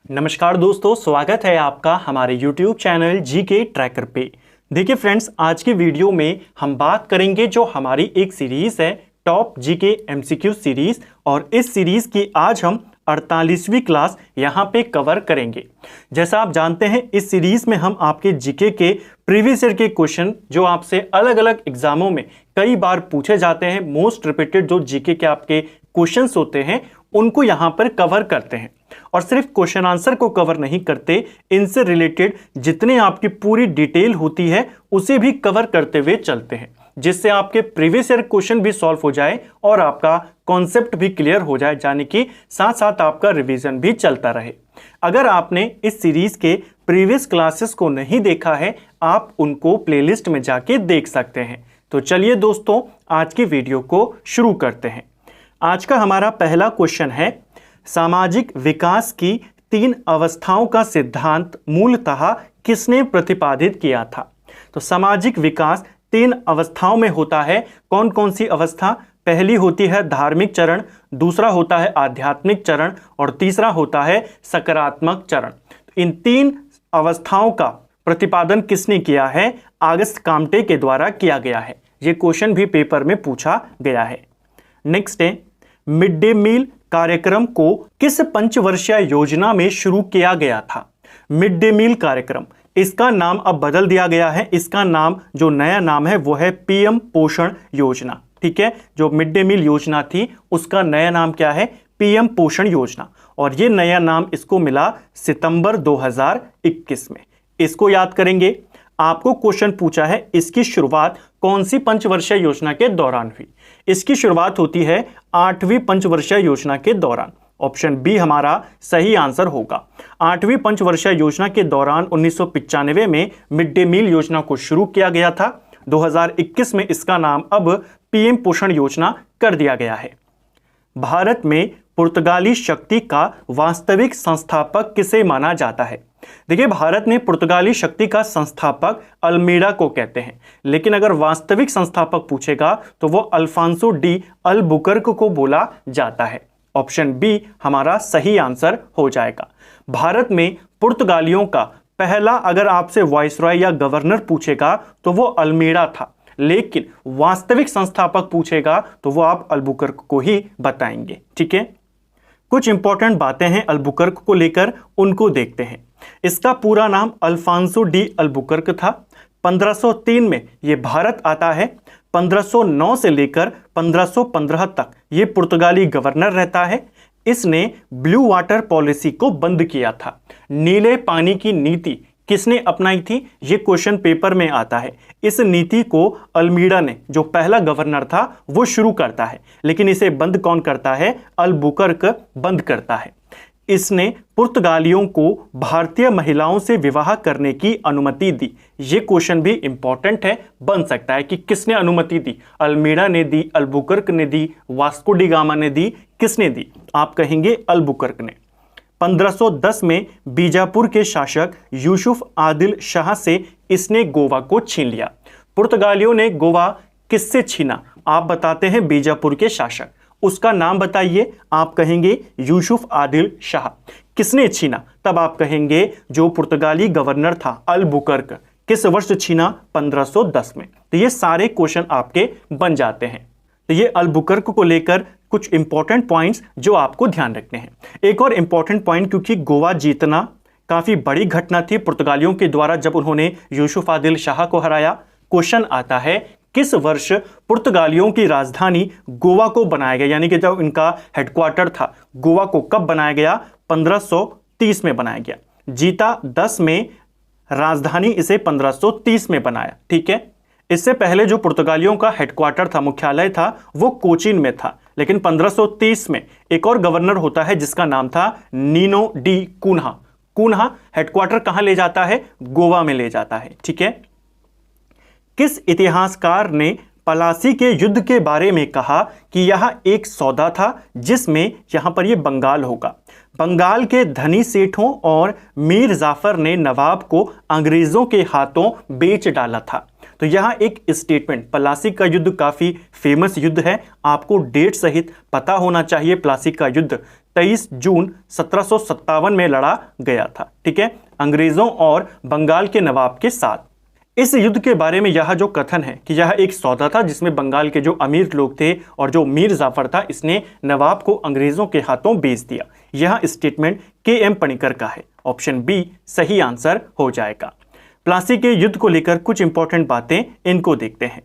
नमस्कार दोस्तों, स्वागत है आपका हमारे YouTube चैनल जीके ट्रैकर पे। देखिए फ्रेंड्स, आज की वीडियो में हम बात करेंगे जो हमारी एक सीरीज है टॉप जीके एमसीक्यू सीरीज, और इस सीरीज की आज हम 48वीं क्लास यहाँ पे कवर करेंगे। जैसा आप जानते हैं, इस सीरीज में हम आपके जीके के प्रीवियस ईयर के क्वेश्चन जो आपसे अलग अलग एग्जामों में कई बार पूछे जाते हैं, मोस्ट रिपीटेड जो जीके के आपके क्वेश्चंस होते हैं उनको यहाँ पर कवर करते हैं। और सिर्फ क्वेश्चन आंसर को कवर नहीं करते, इनसे रिलेटेड जितने आपकी पूरी डिटेल होती है उसे भी कवर करते हुए चलते हैं, जिससे आपके प्रीवियस ईयर क्वेश्चन भी सॉल्व हो जाए और आपका कॉन्सेप्ट भी क्लियर हो जाए, यानी कि साथ साथ आपका रिवीजन भी चलता रहे। अगर आपने इस सीरीज के प्रीवियस क्लासेस को नहीं देखा है, आप उनको प्लेलिस्ट में जाके देख सकते हैं। तो चलिए दोस्तों, आज की वीडियो को शुरू करते हैं। आज का हमारा पहला क्वेश्चन है, सामाजिक विकास की 3 अवस्थाओं का सिद्धांत मूलतः किसने प्रतिपादित किया था। तो सामाजिक विकास 3 अवस्थाओं में होता है। कौन कौन सी अवस्था? पहली होती है धार्मिक चरण, दूसरा होता है आध्यात्मिक चरण और तीसरा होता है सकारात्मक चरण। तो इन 3 अवस्थाओं का प्रतिपादन किसने किया है? ऑगस्ट काम्टे के द्वारा किया गया है। यह क्वेश्चन भी पेपर में पूछा गया है। नेक्स्ट है, मिड डे मील कार्यक्रम को किस पंचवर्षीय योजना में शुरू किया गया था? मिड डे मील कार्यक्रम, इसका नाम अब बदल दिया गया है। इसका नाम, जो नया नाम है वो है पीएम पोषण योजना। ठीक है, जो मिड डे मील योजना थी उसका नया नाम क्या है? पीएम पोषण योजना। और ये नया नाम इसको मिला सितंबर 2021 में। इसको याद करेंगे। आपको क्वेश्चन पूछा है, इसकी शुरुआत कौन सी पंचवर्षीय योजना के दौरान हुई? इसकी शुरुआत होती है 8वीं पंचवर्षीय योजना के दौरान। ऑप्शन बी हमारा सही आंसर होगा। 8वीं पंचवर्षीय योजना के दौरान 1995 में मिड डे मील योजना को शुरू किया गया था। 2021 में इसका नाम अब पीएम पोषण योजना कर दिया गया है। भारत में पुर्तगाली शक्ति का वास्तविक संस्थापक किसे माना जाता है? देखिए, भारत में पुर्तगाली शक्ति का संस्थापक अल्मीडा को कहते हैं, लेकिन अगर वास्तविक संस्थापक पूछेगा तो वो अल्फांसो डी अल्बुकर्क को बोला जाता है। ऑप्शन बी हमारा सही आंसर हो जाएगा। भारत में पुर्तगालियों का पहला अगर आपसे वाइसरॉय या गवर्नर पूछेगा तो वो अल्मीडा था, लेकिन वास्तविक संस्थापक पूछेगा तो वो आप अल्बुकर्क को ही बताएंगे। ठीक है, कुछ इंपॉर्टेंट बातें हैं अल्बुकर्क को लेकर, उनको देखते हैं। इसका पूरा नाम अल्फांसो डी अल्बुकर्क था। 1503 में ये भारत आता है। 1509 से लेकर 1515 तक ये पुर्तगाली गवर्नर रहता है। इसने ब्लू वाटर पॉलिसी को बंद किया था। नीले पानी की नीति किसने अपनाई थी? ये क्वेश्चन पेपर में आता है। इस नीति को अल्मीडा ने, जो पहला गवर्नर था, वो शुरू करता है, लेकिन इसे बंद कौन करता है? अल्बुकर्क बंद करता है। इसने पुर्तगालियों को भारतीय महिलाओं से विवाह करने की अनुमति दी। ये क्वेश्चन भी इंपॉर्टेंट है, बन सकता है कि किसने अनुमति दी? अल्मीडा ने दी, अल्बुकर्क ने दी, वास्को डी गामा ने दी, किसने दी? आप कहेंगे अल्बुकर्क ने। 1510 में बीजापुर के शासक यूसुफ आदिल शाह से इसने गोवा को छीन लिया। पुर्तगालियों ने गोवा किससे छीना? आप बताते हैं बीजापुर के शासक, उसका नाम बताइए। आप कहेंगे यूसुफ आदिल शाह। किसने छीना? तब आप कहेंगे जो पुर्तगाली गवर्नर था अल्बुकर्क। किस वर्ष छीना? 1510 में। तो ये सारे क्वेश्चन आपके बन जाते हैं। तो ये अल्बुकर्क को लेकर कुछ इंपॉर्टेंट पॉइंट्स जो आपको ध्यान रखने हैं। एक और इंपॉर्टेंट पॉइंट, क्योंकि गोवा जीतना काफी बड़ी घटना थी पुर्तगालियों के द्वारा जब उन्होंने यूसुफ आदिल शाह को हराया। क्वेश्चन आता है, किस वर्ष पुर्तगालियों की राजधानी गोवा को बनाया गया, यानी कि जब इनका हेडक्वार्टर था गोवा को कब बनाया गया? 1530 में बनाया गया। जीता 10 में, राजधानी इसे 1530 में बनाया। ठीक है, इससे पहले जो पुर्तगालियों का हेडक्वार्टर था, मुख्यालय था, वो कोचीन में था, लेकिन 1530 में एक और गवर्नर होता है जिसका नाम था Nuno da Cunha. Cunha headquarter कहां ले जाता है? गोवा में ले जाता है। ठीक है, किस इतिहासकार ने पलासी के युद्ध के बारे में कहा कि यह एक सौदा था जिसमें, यहां पर यह बंगाल होगा, बंगाल के धनी सेठों और मीर जाफर ने नवाब को अंग्रेजों के हाथों बेच डाला था। तो यहाँ एक स्टेटमेंट, प्लासी का युद्ध काफ़ी फेमस युद्ध है, आपको डेट सहित पता होना चाहिए प्लासी का युद्ध 23 जून 1757 में लड़ा गया था। ठीक है, अंग्रेजों और बंगाल के नवाब के साथ। इस युद्ध के बारे में यह जो कथन है कि यह एक सौदा था जिसमें बंगाल के जो अमीर लोग थे और जो मीर जाफर था, इसने नवाब को अंग्रेजों के हाथों बेच दिया। यह स्टेटमेंट के.एम. पणिकर का है। ऑप्शन बी सही आंसर हो जाएगा। प्लासी के युद्ध को लेकर कुछ इंपॉर्टेंट बातें, इनको देखते हैं।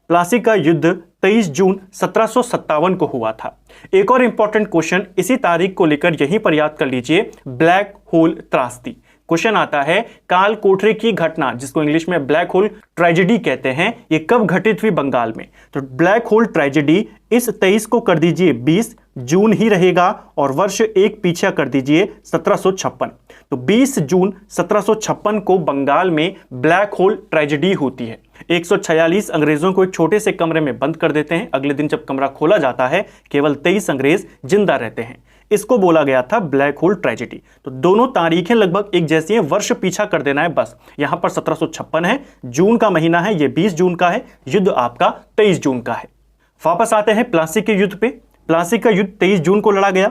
प्लासी का युद्ध 23 जून 1757 को हुआ था। एक और इंपॉर्टेंट क्वेश्चन इसी तारीख को लेकर यहीं पर याद कर लीजिए, ब्लैक होल त्रासदी। क्वेश्चन आता है काल कोठरी की घटना, जिसको इंग्लिश में ब्लैक होल ट्रेजेडी कहते हैं, ये कब घटित हुई बंगाल में? तो ब्लैक होल ट्रेजेडी इस 23 को कर दीजिए 20 जून ही रहेगा और वर्ष एक पीछे कर दीजिए 1756। तो 20 जून 1756 को बंगाल में ब्लैक होल ट्रेजेडी होती है। 146 अंग्रेजों को एक छोटे से कमरे में बंद कर देते हैं। अगले दिन जब कमरा खोला जाता है, केवल 23 अंग्रेज जिंदा रहते हैं। इसको बोला गया था ब्लैक होल ट्रेजेडी। तो दोनों तारीखें लगभग एक जैसी हैं, वर्ष पीछा कर देना है बस। यहां पर 1756 है, जून का महीना है, ये 20 जून का है, युद्ध आपका 23 जून का है। वापस आते हैं प्लासी के युद्ध पे। प्लासी का युद्ध 23 जून को लड़ा गया।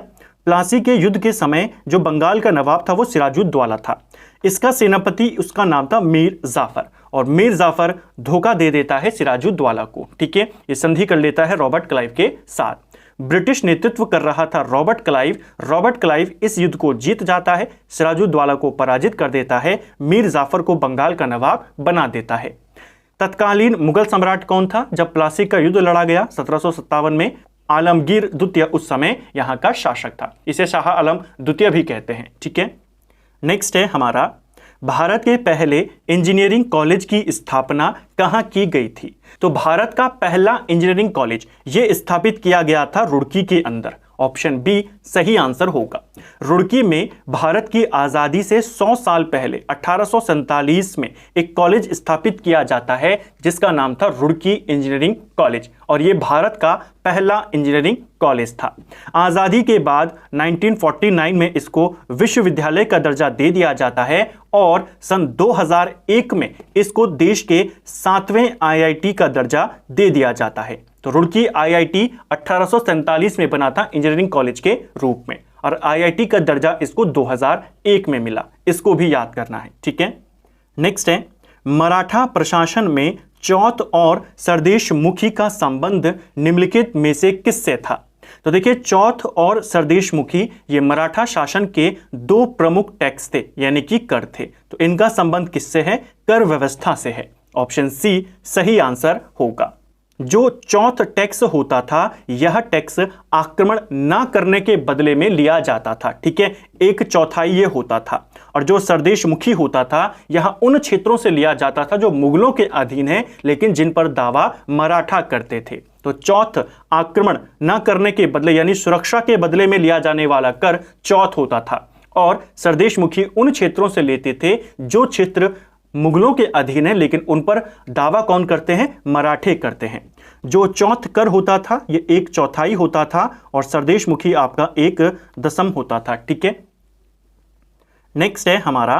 प्लासी के युद्ध के समय जो बंगाल का नवाब था वो सिराजुद्दौला था। इसका सेनापति, उसका नाम था मीर जाफर, और मीर जाफर धोखा दे देता है सिराजुद्दौला को। ठीक है, ये संधि कर लेता है रॉबर्ट क्लाइव के साथ। ब्रिटिश नेतृत्व कर रहा था रॉबर्ट क्लाइव। रॉबर्ट क्लाइव इस युद्ध को जीत जाता है, सिराजुद्दौला को पराजित कर देता है, मीर जाफर को बंगाल का नवाब बना देता है। तत्कालीन मुगल सम्राट कौन था जब प्लासी का युद्ध लड़ा गया 1757 में? आलमगीर द्वितीय उस समय यहां का शासक था। इसे शाह आलम द्वितीय भी कहते हैं। ठीक है, नेक्स्ट है हमारा, भारत के पहले इंजीनियरिंग कॉलेज की स्थापना कहां की गई थी? तो भारत का पहला इंजीनियरिंग कॉलेज यह स्थापित किया गया था रुड़की के अंदर। ऑप्शन बी सही आंसर होगा। रुड़की में भारत की आज़ादी से 100 साल पहले 1847 में एक कॉलेज स्थापित किया जाता है जिसका नाम था रुड़की इंजीनियरिंग कॉलेज, और यह भारत का पहला इंजीनियरिंग कॉलेज था। आज़ादी के बाद 1949 में इसको विश्वविद्यालय का दर्जा दे दिया जाता है और सन 2001 में इसको देश के 7वें IIT का दर्जा दे दिया जाता है। तो रुड़की IIT 1847 में बना था इंजीनियरिंग कॉलेज के रूप में, और IIT का दर्जा इसको 2001 में मिला। इसको भी याद करना है। ठीक है, नेक्स्ट है, मराठा प्रशासन में चौथ और सरदेशमुखी का संबंध निम्नलिखित में से किससे था? तो देखिए, चौथ और सरदेशमुखी ये मराठा शासन के दो प्रमुख टैक्स थे, यानी कि कर थे। तो इनका संबंध किससे है? कर व्यवस्था से है। ऑप्शन सी सही आंसर होगा। जो चौथ टैक्स होता था, यह टैक्स आक्रमण ना करने के बदले में लिया जाता था। ठीक है, 1/4 ये होता था। और जो सरदेशमुखी होता था, यह उन क्षेत्रों से लिया जाता था जो मुगलों के अधीन है लेकिन जिन पर दावा मराठा करते थे। तो चौथ आक्रमण ना करने के बदले यानी सुरक्षा के बदले में लिया जाने वाला कर चौथ होता था, और सरदेशमुखी उन क्षेत्रों से लेते थे जो क्षेत्र मुगलों के अधीन है लेकिन उन पर दावा कौन करते हैं? मराठे करते हैं। जो चौथ कर होता था ये 1/4 होता था, और सरदेशमुखी आपका 1 होता था। ठीक है, नेक्स्ट है हमारा,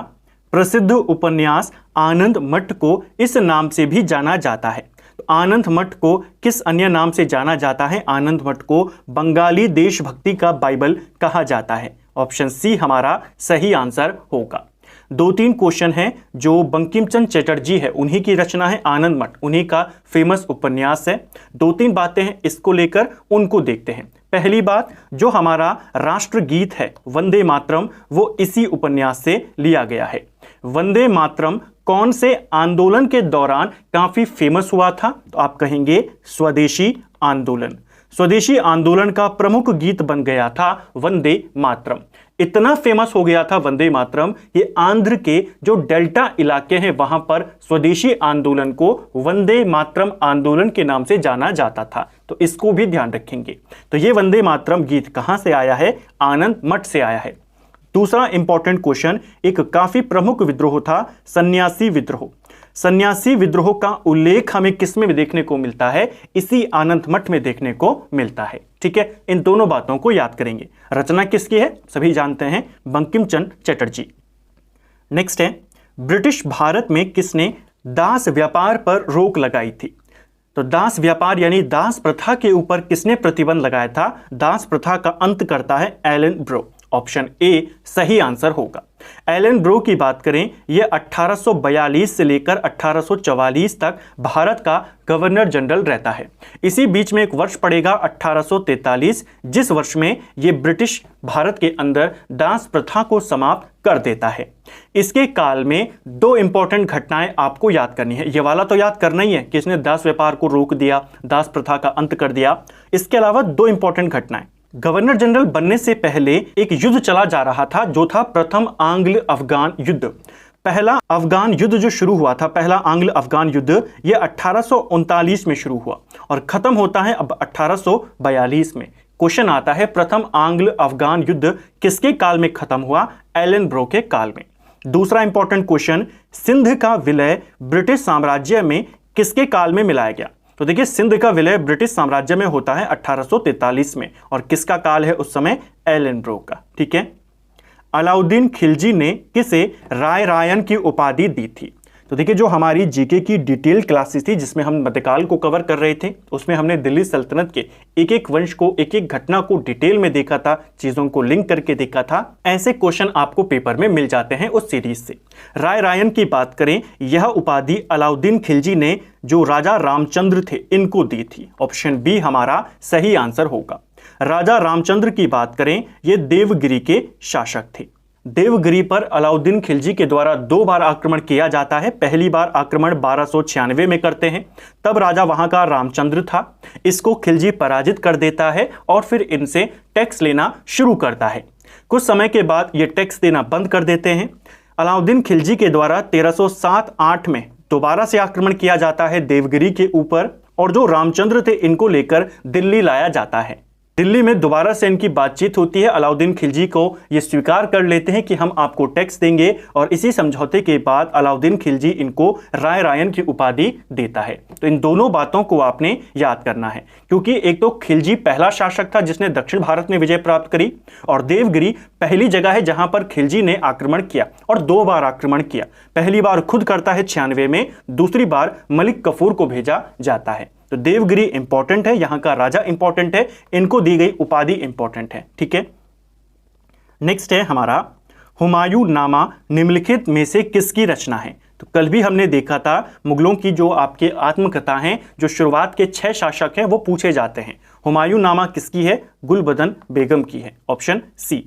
प्रसिद्ध उपन्यास आनंद मठ को इस नाम से भी जाना जाता है। तो आनंद मठ को किस अन्य नाम से जाना जाता है? आनंद मठ को बंगाली देशभक्ति का बाइबल कहा जाता है। ऑप्शन सी हमारा सही आंसर होगा। 2-3 क्वेश्चन हैं जो बंकिम चंद्र चटर्जी है, उन्हीं की रचना है आनंद मठ, उन्हीं का फेमस उपन्यास है। 2-3 बातें हैं इसको लेकर, उनको देखते हैं। पहली बात, जो हमारा राष्ट्रगीत है वंदे मातरम, वो इसी उपन्यास से लिया गया है। वंदे मातरम कौन से आंदोलन के दौरान काफी फेमस हुआ था? तो आप कहेंगे स्वदेशी आंदोलन। स्वदेशी आंदोलन का प्रमुख गीत बन गया था वंदे मातरम। इतना फेमस हो गया था वंदे मातरम, ये आंध्र के जो डेल्टा इलाके हैं वहां पर स्वदेशी आंदोलन को वंदे मातरम आंदोलन के नाम से जाना जाता था। तो इसको भी ध्यान रखेंगे। तो ये वंदे मातरम गीत कहां से आया है? आनंद मठ से आया है। दूसरा इंपॉर्टेंट क्वेश्चन, एक काफी प्रमुख विद्रोह था सन्यासी विद्रोह। सन्यासी विद्रोह का उल्लेख हमें किस में देखने को मिलता है? इसी आनंद मठ में देखने को मिलता है। ठीक है, इन दोनों बातों को याद करेंगे। रचना किसकी है? सभी जानते हैं, बंकिम चंद्र चटर्जी। नेक्स्ट है, ब्रिटिश भारत में किसने दास व्यापार पर रोक लगाई थी? तो दास व्यापार यानी दास प्रथा के ऊपर किसने प्रतिबंध लगाया था? दास प्रथा का अंत करता है एलन ब्रो। ऑप्शन ए सही आंसर होगा। एलन ब्रो की बात करें, यह 1842 से लेकर 1844 तक भारत का गवर्नर जनरल रहता है। इसी बीच में एक वर्ष पड़ेगा 1843, जिस वर्ष में यह ब्रिटिश भारत के अंदर दास प्रथा को समाप्त कर देता है। इसके काल में दो इंपॉर्टेंट घटनाएं आपको याद करनी है। ये वाला तो याद करना ही है कि इसने दास व्यापार को रोक दिया, दास प्रथा का अंत कर दिया। इसके अलावा दो इंपॉर्टेंट घटनाएं, गवर्नर जनरल बनने से पहले एक युद्ध चला जा रहा था जो था प्रथम आंग्ल अफगान युद्ध। पहला अफगान युद्ध जो शुरू हुआ था, पहला आंग्ल अफगान युद्ध, यह 1839 में शुरू हुआ और खत्म होता है अब 1842 में। क्वेश्चन आता है प्रथम आंग्ल अफगान युद्ध किसके काल में खत्म हुआ? एलन ब्रो के काल में। दूसरा इंपॉर्टेंट क्वेश्चन, सिंध का विलय ब्रिटिश साम्राज्य में किसके काल में मिलाया गया? तो देखिए, सिंध का विलय ब्रिटिश साम्राज्य में होता है 1843 में और किसका काल है उस समय? एलन ब्रो का। ठीक है। अलाउद्दीन खिलजी ने किसे राय रायन की उपाधि दी थी? तो देखिए, जो हमारी जीके की डिटेल क्लासेस थी जिसमें हम मध्यकाल को कवर कर रहे थे, उसमें हमने दिल्ली सल्तनत के एक एक वंश को, एक एक घटना को डिटेल में देखा था, चीजों को लिंक करके देखा था। ऐसे क्वेश्चन आपको पेपर में मिल जाते हैं उस सीरीज से। राय रायन की बात करें, यह उपाधि अलाउद्दीन खिलजी ने जो राजा रामचंद्र थे इनको दी थी। ऑप्शन बी हमारा सही आंसर होगा। राजा रामचंद्र की बात करें, ये देवगिरी के शासक थे। देवगिरी पर अलाउद्दीन खिलजी के द्वारा 2 बार आक्रमण किया जाता है। पहली बार आक्रमण 1296 में करते हैं, तब राजा वहां का रामचंद्र था। इसको खिलजी पराजित कर देता है और फिर इनसे टैक्स लेना शुरू करता है। कुछ समय के बाद ये टैक्स देना बंद कर देते हैं। अलाउद्दीन खिलजी के द्वारा 1307-8 में दोबारा से आक्रमण किया जाता है देवगिरी के ऊपर और जो रामचंद्र थे इनको लेकर दिल्ली लाया जाता है। दिल्ली में दोबारा से इनकी बातचीत होती है। अलाउद्दीन खिलजी को ये स्वीकार कर लेते हैं कि हम आपको टैक्स देंगे और इसी समझौते के बाद अलाउद्दीन खिलजी इनको राय रायन की उपाधि देता है। तो इन दोनों बातों को आपने याद करना है, क्योंकि एक तो खिलजी पहला शासक था जिसने दक्षिण भारत में विजय प्राप्त करी और देवगिरी पहली जगह है जहां पर खिलजी ने आक्रमण किया और 2 बार आक्रमण किया। पहली बार खुद करता है 96 में, दूसरी बार मलिक कफूर को भेजा जाता है। तो देवगिरी इंपॉर्टेंट है, यहां का राजा इंपॉर्टेंट है, इनको दी गई उपाधि इंपॉर्टेंट है। ठीक है। नेक्स्ट है हमारा हुमायूं नामा निम्नलिखित में से किसकी रचना है? तो कल भी हमने देखा था मुगलों की जो आपके आत्मकथा हैं, जो शुरुआत के 6 शासक हैं वो पूछे जाते हैं। हुमायूं नामा किसकी है? गुलबदन बेगम की है। Option C.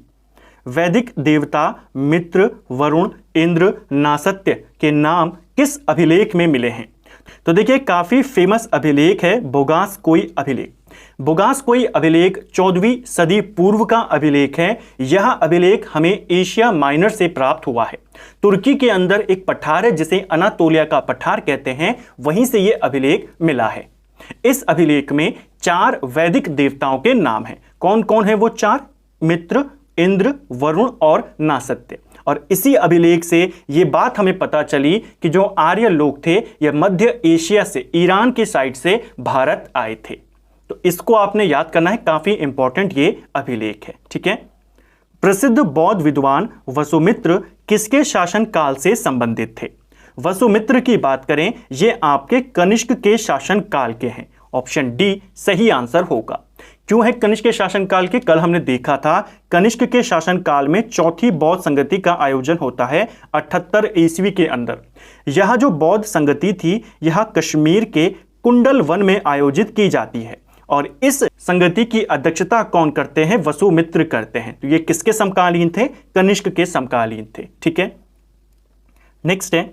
वैदिक देवता मित्र, वरुण, इंद्र, नासत्य के नाम किस अभिलेख में मिले हैं? तो देखिए, काफी फेमस अभिलेख है बोगासकोई अभिलेख। बोगासकोई अभिलेख 14वीं सदी पूर्व का अभिलेख है। यह अभिलेख हमें एशिया माइनर से प्राप्त हुआ है। तुर्की के अंदर एक पठार है जिसे अनातोलिया का पठार कहते हैं, वहीं से यह अभिलेख मिला है। इस अभिलेख में 4 वैदिक देवताओं के नाम हैं। कौन कौन है वो 4? मित्र, इंद्र, वरुण और नासत्य। और इसी अभिलेख से ये बात हमें पता चली कि जो आर्य लोग थे ये मध्य एशिया से, ईरान की साइड से भारत आए थे। तो इसको आपने याद करना है, काफी इंपॉर्टेंट ये अभिलेख है। ठीक है। प्रसिद्ध बौद्ध विद्वान वसुमित्र किसके शासन काल से संबंधित थे? वसुमित्र की बात करें, ये आपके कनिष्क के शासन काल के हैं। ऑप्शन डी सही आंसर होगा। क्यों है कनिष्क के शासनकाल के? कल हमने देखा था कनिष्क के शासनकाल में चौथी बौद्ध संगति का आयोजन होता है 78 ईस्वी के अंदर। यह जो बौद्ध संगति थी यह कश्मीर के कुंडल वन में आयोजित की जाती है और इस संगति की अध्यक्षता कौन करते हैं? वसुमित्र करते हैं। तो ये किसके समकालीन थे? कनिष्क के समकालीन थे। ठीक है। नेक्स्ट है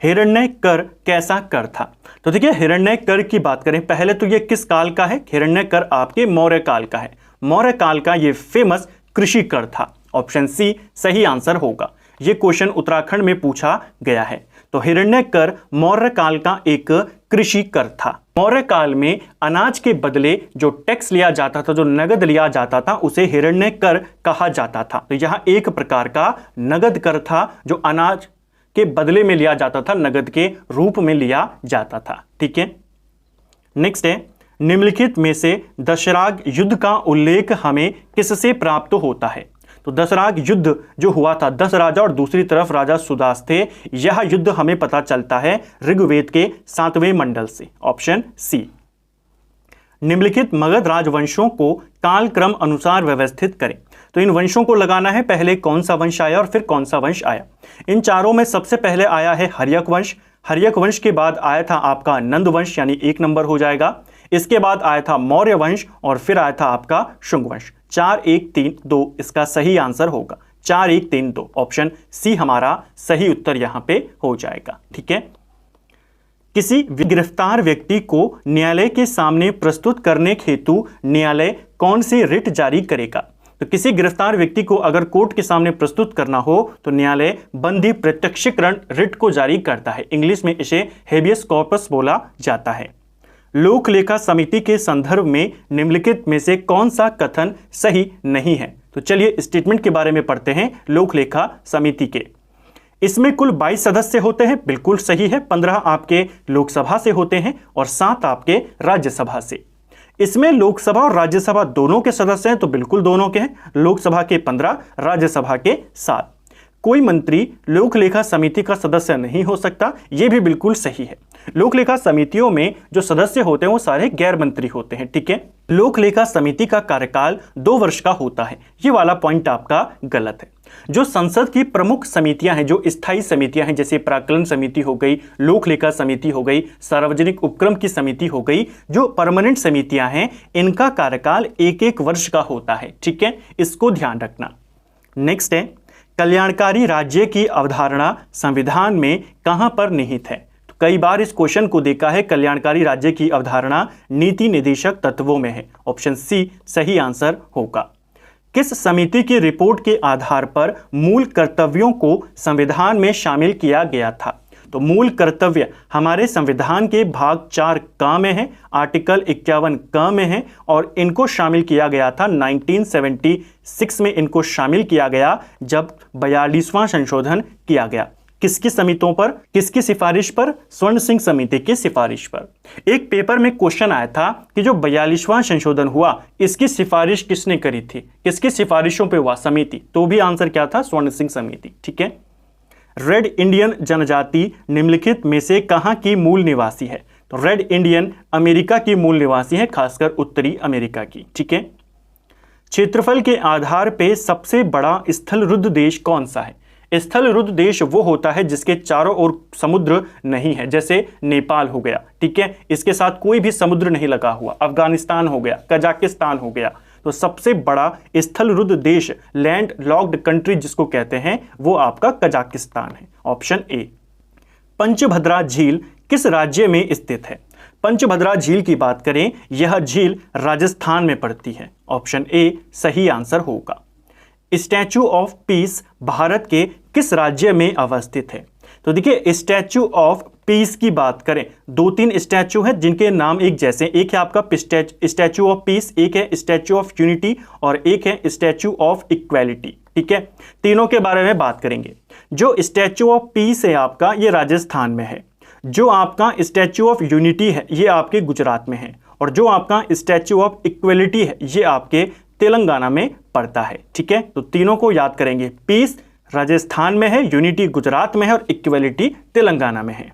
हिरण्यकर कैसा कर था? तो देखिए, हिरण्यकर की बात करें, पहले तो ये किस काल का है? हिरण्यकर आपके मौर्य काल का है। मौर्य काल का ये फेमस कृषि कर था। ऑप्शन सी सही आंसर होगा। ये क्वेश्चन उत्तराखंड में पूछा गया है। तो हिरण्यकर मौर्य काल का एक कृषि कर था। मौर्य काल में अनाज के बदले जो टैक्स लिया जाता था, जो नगद लिया जाता था, उसे हिरण्यकर कहा जाता था। तो यह एक प्रकार का नगद कर था जो अनाज के बदले में लिया जाता था, नगद के रूप में लिया जाता था। ठीक है। नेक्स्ट है निम्नलिखित में से दशराग युद्ध का उल्लेख हमें किससे प्राप्त होता है? तो दशराग युद्ध जो हुआ था, 10 राजा और दूसरी तरफ राजा सुदास थे, यह युद्ध हमें पता चलता है ऋग्वेद के 7वें मंडल से। Option C. निम्नलिखित मगध राजवंशों को कालक्रम अनुसार व्यवस्थित करें। तो इन वंशों को लगाना है, पहले कौन सा वंश आया और फिर कौन सा वंश आया। इन चारों में सबसे पहले आया है हर्यक वंश। हर्यक वंश के बाद आया था आपका नंद वंश, यानी 1 नंबर हो जाएगा। इसके बाद आया था मौर्य वंश और फिर आया था आपका शुंग वंश। 4 1 3 2 इसका सही आंसर होगा। 4 1 3 2 ऑप्शन सी हमारा सही उत्तर यहां पे हो जाएगा। ठीक है। किसी गिरफ्तार व्यक्ति को न्यायालय के सामने प्रस्तुत करने हेतु न्यायालय कौन सी रिट जारी करेगा। तो किसी गिरफ्तार व्यक्ति को अगर कोर्ट के सामने प्रस्तुत करना हो तो न्यायालय बंदी प्रत्यक्षीकरण रिट को जारी करता है। इंग्लिश में इसे हेबियस कॉर्पस बोला जाता है। लोक लेखा समिति के संदर्भ में निम्नलिखित में से कौन सा कथन सही नहीं है। तो चलिए स्टेटमेंट के बारे में पढ़ते हैं लोक लेखा समिति के। इसमें कुल 22 सदस्य होते हैं, बिल्कुल सही है। 15 आपके लोकसभा से होते हैं और 7 आपके राज्यसभा से। इसमें लोकसभा और राज्यसभा दोनों के सदस्य हैं, तो बिल्कुल दोनों के हैं। लोकसभा के 15, राज्यसभा के 7। कोई मंत्री लोक लेखा समिति का सदस्य नहीं हो सकता, यह भी बिल्कुल सही है। लोक लेखा समितियों में जो सदस्य होते हैं वो सारे गैर मंत्री होते हैं। ठीक है। लोक लेखा समिति का कार्यकाल 2 वर्ष का होता है, ये वाला पॉइंट आपका गलत है। जो संसद की प्रमुख समितियां हैं, जो स्थायी समितियां हैं, जैसे प्राक्कलन समिति हो गई, लोक लेखा समिति हो गई, सार्वजनिक उपक्रम की समिति हो गई, जो परमानेंट समितियां हैं, इनका कार्यकाल 1-1 वर्ष का होता है। ठीक है, इसको ध्यान रखना। नेक्स्ट है, कल्याणकारी राज्य की अवधारणा संविधान में कहां पर निहित है। तो कई बार इस क्वेश्चन को देखा है। कल्याणकारी राज्य की अवधारणा नीति निर्देशक तत्वों में है। ऑप्शन सी सही आंसर होगा। किस समिति की रिपोर्ट के आधार पर मूल कर्तव्यों को संविधान में शामिल किया गया था। तो मूल कर्तव्य हमारे संविधान के भाग 4 क में है, आर्टिकल 51 क में है और इनको शामिल किया गया था 1976 में। इनको शामिल किया गया जब 42वां संशोधन किया गया। किसकी समितियों पर, किसकी सिफारिश पर? स्वर्ण सिंह समिति की सिफारिश पर। एक पेपर में क्वेश्चन आया था कि जो 42वां संशोधन हुआ इसकी सिफारिश किसने करी थी, किसकी सिफारिशों पे हुआ? समिति। तो भी आंसर क्या था? स्वर्ण सिंह समिति। ठीक है। रेड इंडियन जनजाति निम्नलिखित में से कहां की मूल निवासी है। तो रेड इंडियन अमेरिका की मूल निवासी है, खासकर उत्तरी अमेरिका की। ठीक है। क्षेत्रफल के आधार पे सबसे बड़ा स्थलरुद्ध देश कौन सा है? स्थलरुद्ध देश वो होता है जिसके चारों ओर समुद्र नहीं है, जैसे नेपाल हो गया। ठीक है, इसके साथ कोई भी समुद्र नहीं लगा हुआ। अफगानिस्तान हो गया, कजाकिस्तान हो गया। तो सबसे बड़ा स्थलरुद्ध देश, लैंड लॉक्ड कंट्री जिसको कहते हैं, वो आपका कजाकिस्तान है। Option A. पंचभद्रा झील किस राज्य में स्थित है? पंचभद्रा झील की बात करें, यह झील राजस्थान में पड़ती है। ऑप्शन ए सही आंसर होगा। स्टैचू ऑफ पीस भारत के किस राज्य में अवस्थित है? तो देखिए, स्टैचू ऑफ पीस की बात करें, 2-3 स्टैचू हैं जिनके नाम एक जैसे। एक है आपका स्टैचू ऑफ पीस, एक है स्टैचू ऑफ यूनिटी और एक है स्टैचू ऑफ इक्वालिटी। ठीक है, तीनों के बारे में बात करेंगे। जो स्टैचू ऑफ पीस है आपका, ये राजस्थान में है। जो आपका स्टैचू ऑफ यूनिटी है, ये आपके गुजरात में है। और जो आपका स्टैचू ऑफ इक्वालिटी है, ये आपके तेलंगाना में पड़ता है। ठीक है, तो तीनों को याद करेंगे। पीस राजस्थान में है, यूनिटी गुजरात में है और इक्वालिटी तेलंगाना में है।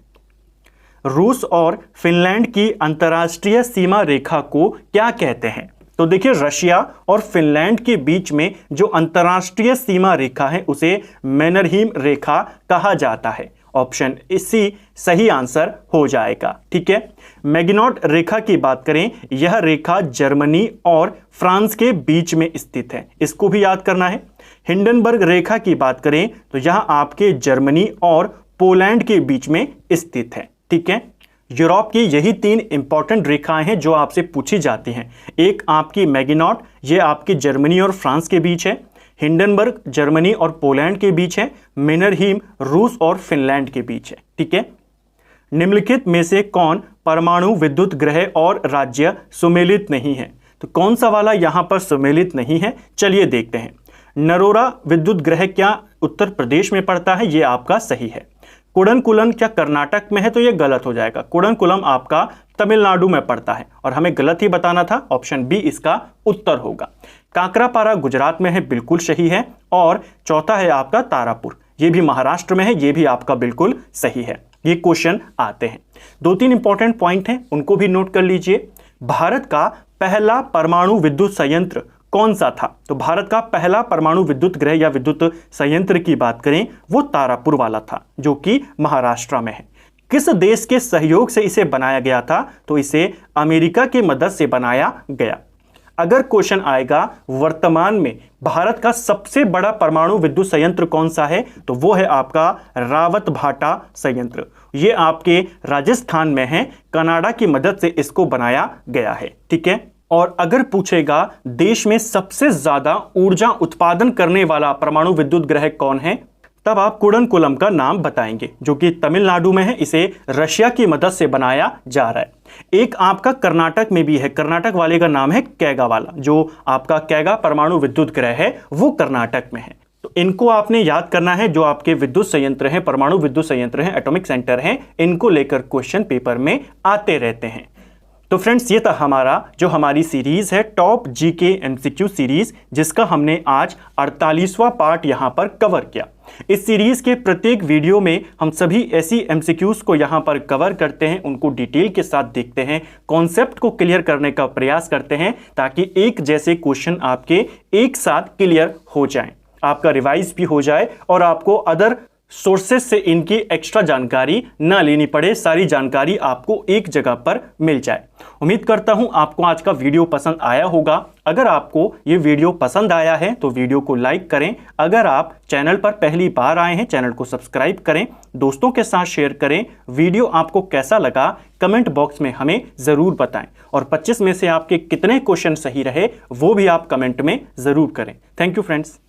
रूस और फिनलैंड की अंतर्राष्ट्रीय सीमा रेखा को क्या कहते हैं? तो देखिए, रशिया और फिनलैंड के बीच में जो अंतर्राष्ट्रीय सीमा रेखा है उसे मैनरहीम रेखा कहा जाता है। ऑप्शन सी सही आंसर हो जाएगा। ठीक है। मैगिनॉट रेखा की बात करें, यह रेखा जर्मनी और फ्रांस के बीच में स्थित है, इसको भी याद करना है। हिंडनबर्ग रेखा की बात करें तो यह आपके जर्मनी और पोलैंड के बीच में स्थित है। ठीक है। यूरोप की यही 3 इंपॉर्टेंट रेखाएं हैं जो आपसे पूछी जाती हैं। एक आपकी मैगिनॉट, ये आपके जर्मनी और फ्रांस के बीच है। हिंडनबर्ग जर्मनी और पोलैंड के बीच है। मैनरहीम रूस और फिनलैंड के बीच है। ठीक है। निम्नलिखित में से कौन परमाणु विद्युत ग्रह और राज्य सुमेलित नहीं है? तो कौन सा वाला यहां पर सुमेलित नहीं है, चलिए देखते हैं। नरोरा विद्युत ग्रह क्या उत्तर प्रदेश में पड़ता है? ये आपका सही है। कुडनकुलम क्या कर्नाटक में है? तो ये गलत हो जाएगा। कुडनकुलम आपका तमिलनाडु में पड़ता है और हमें गलत ही बताना था। ऑप्शन बी इसका उत्तर होगा। काकरापारा गुजरात में है, बिल्कुल सही है। और चौथा है आपका तारापुर, ये भी महाराष्ट्र में है, ये भी आपका बिल्कुल सही है। ये क्वेश्चन आते हैं। 2-3 इंपॉर्टेंट पॉइंट हैं, उनको भी नोट कर लीजिए। भारत का पहला परमाणु विद्युत संयंत्र कौन सा था? तो भारत का पहला परमाणु विद्युत गृह या विद्युत संयंत्र की बात करें वो तारापुर वाला था, जो कि महाराष्ट्र में है। किस देश के सहयोग से इसे बनाया गया था? तो इसे अमेरिका की मदद से बनाया गया। अगर क्वेश्चन आएगा वर्तमान में भारत का सबसे बड़ा परमाणु विद्युत संयंत्र कौन सा है, तो वो है आपका रावतभाटा संयंत्र। ये आपके राजस्थान में है, कनाडा की मदद से इसको बनाया गया है। ठीक है। और अगर पूछेगा देश में सबसे ज्यादा ऊर्जा उत्पादन करने वाला परमाणु विद्युत गृह कौन है, तब आप कुडनकुलम का नाम बताएंगे, जो कि तमिलनाडु में है। इसे रशिया की मदद से बनाया जा रहा है। एक आपका कर्नाटक में भी है, कर्नाटक वाले का नाम है कैगा वाला। जो आपका कैगा परमाणु विद्युत गृह है वो कर्नाटक में है। तो इनको आपने याद करना है। जो आपके विद्युत संयंत्र हैं, परमाणु विद्युत संयंत्र हैं, एटॉमिक सेंटर हैं, इनको लेकर क्वेश्चन पेपर में आते रहते हैं। तो फ्रेंड्स, ये था हमारी सीरीज है टॉप जीके एमसीक्यू सीरीज, जिसका हमने आज 48वां पार्ट यहां पर कवर किया। इस सीरीज के प्रत्येक वीडियो में हम सभी ऐसी एमसीक्यूज को यहां पर कवर करते हैं, उनको डिटेल के साथ देखते हैं, कॉन्सेप्ट को क्लियर करने का प्रयास करते हैं, ताकि एक जैसे क्वेश्चन आपके एक साथ क्लियर हो जाएं, आपका रिवाइज भी हो जाए और आपको अदर सोर्सेस से इनकी एक्स्ट्रा जानकारी ना लेनी पड़े, सारी जानकारी आपको एक जगह पर मिल जाए। उम्मीद करता हूं आपको आज का वीडियो पसंद आया होगा। अगर आपको ये वीडियो पसंद आया है तो वीडियो को लाइक करें। अगर आप चैनल पर पहली बार आए हैं, चैनल को सब्सक्राइब करें, दोस्तों के साथ शेयर करें। वीडियो आपको कैसा लगा कमेंट बॉक्स में हमें जरूर बताएं, और 25 में से आपके कितने क्वेश्चन सही रहे वो भी आप कमेंट में जरूर करें। Thank you friends.